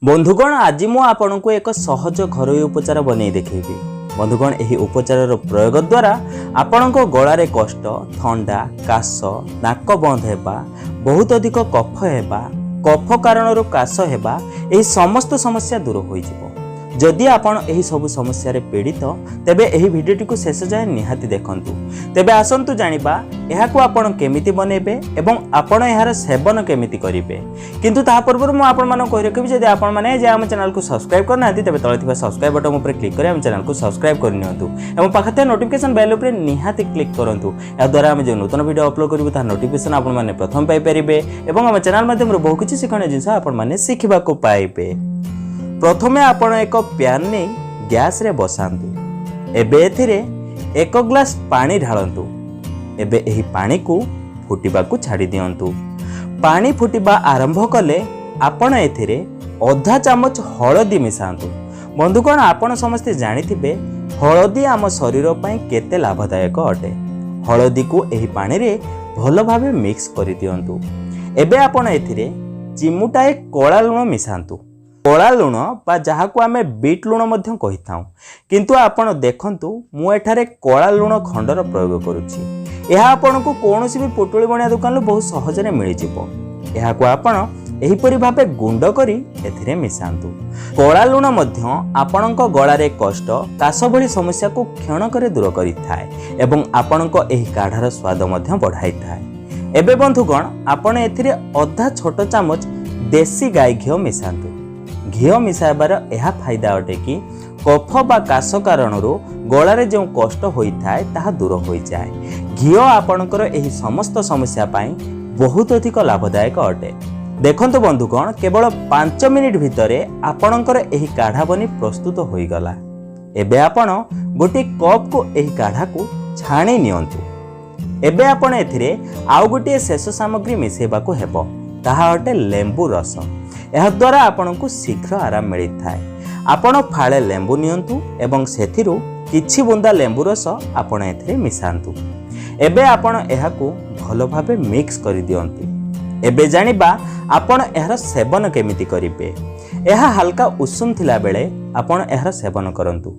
बंधुगण आज मु आपण को एक सहज घरोई उपचार बनै देखी। बंधुगण यही उपचार प्रयोग द्वारा आपण गलार कष्ट थंडा काश नाक बंद होगा बहुत अधिक कफ होगा कफ कारण काश होगा यही समस्त समस्या दूर हो। जदि आपण यही सब समस्या पीड़ित तेबे यही भिडियोटी को शेष जाए निहाती देखंतु। तेबे आसंतु जानिबा एहाकु आपण केमिति बनेबे एवं आपण एहार सेवन केमिति करिवे। किंतु ता पूर्व मु आपण माने कहि रखिबि जदि आपण माने जे हम चैनल को सब्सक्राइब करनांती तेबे तळे थिबा सब्सक्राइब बटन ऊपर क्लिक करि हम चैनल को सब्सक्राइब कर नियंतु एवं पाखते नोटिफिकेशन बेल ऊपर निहाती क्लिक करंतु। या द्वारा हम जे नूतन वीडियो अपलोड करिवु ता नोटिफिकेशन आपण माने प्रथम पाई परिबे एवं हम चैनल माध्यम रे बहुत किछि सिखणे जिंस आपण माने सिखिबा को पाइबे। प्रथमे आपण एक प्यान ने गैस रे बसांतु। एबे एथिरे एक ग्लास पानी ढालंतु। एबे एही पानी को फुटिबा को छाड़ी दियंतु। पानी फुटिबा आरंभ कले आपण एथिरे आधा चामच हळदी मिसांतु। बंधुगण आपण समस्ते जानिथिबे हळदी आम शरीर पई केते लाभदायक अटे। हळदी को एही पानी रे भलो भाबे मिक्स करि दियंतु। एबे आपण एथिरे चिमुटाए कळा लूण मिसांतु। कला लुण बा जहाँ को आमे बीट लुण मध्य कहि थाउ किंतु आपण देखंतु मु एठारे कला लुण खंडर प्रयोग करूछि। एहा आपण को कोनोसी भी पुटुली बनिया दुकान लो बहुत सहज रे मिलि जिवो। एहा को आपण एही परि भाबे गुंड करी एथिरे मिसांतु। कला लुण मध्य आपणक गळारे कष्ट काश भली समस्या को क्षण करे दूर करि थाए एवं आपणक एही काढार स्वाद मध्य बढ़ाई थाए। एबे बंधुगण आपण एथिरे आधा छोट चामच देसी गाय घिओ मिसांतु। घिओ मिसाइबार यह फायदा अटे कि कफ बा काश कारण गलारे जो कष्ट होता है ताहा दूर हो जाए। घिओ आपणकर एही समस्त समस्या पाई बहुत अधिक लाभदायक अटे। देखंतु बंधुगण केवल 5 मिनिट भितरे आपणकर एही काढ़ा बनी प्रस्तुत हो गला। एबे आपण गोटे कप को एही काढ़ा को छाणी नियंतु। एबे आपण एथिरे आउ गोटे शेष सामग्री मिसेबा को हेबो ताहा अटे लेंबू रस। यह द्वारा आपण को शीघ्र आराम मिली थाए। आपण फाळे लेंबू नियंतु एवं सेथिरु किछि बुंदा लेंबू रस आपण एथिरे मिसांतु। एबे आपण एहा को भलो भाबे मिक्स करि दियंतु। एबे जानिबा आपण एहार सेवन केमिति करिवे। एहा हल्का उषुम थिला बेले आपण एहार सेवन करंतु।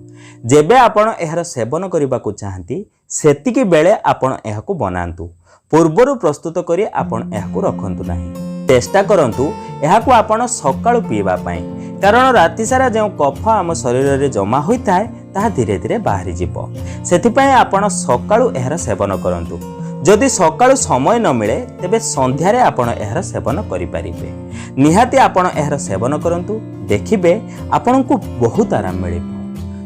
जेबे आपण एहार सेवन करिबा को चाहंती सेतिकी बेले आपण एहा को बनांतु। पूर्वरु प्रस्तुत करी आपण एहा को रखंतु नाही। चेष्टा करंतु एहा को आपण सकाळु पीबा पई कारण राति सारा जो कफ आम शरीर रे जमा होता है ताहा धीरे धीरे बाहरी जिवो। सेथि पई आपण सकाळु एहार सेवन करंतु। जदि सकाळु समय न मिले तेबे संध्या रे आपण एहार सेवन करि परिबे। निहाती आपण एहार सेवन करंतु देखिबे आपण को बहुत आराम मिलिबो।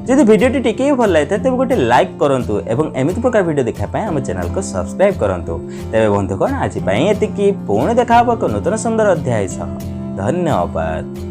जदि वीडियोटी टिके भल लगे तेज गोटे लाइक करंतु एवं एमिति प्रकार वीडियो देखा पाए हम चैनल को सब्सक्राइब करंतु। तेबे बंधुगण आज पाई एतिकी पुणी देखा एक नूतन सुंदर अध्याय सह धन्यवाद।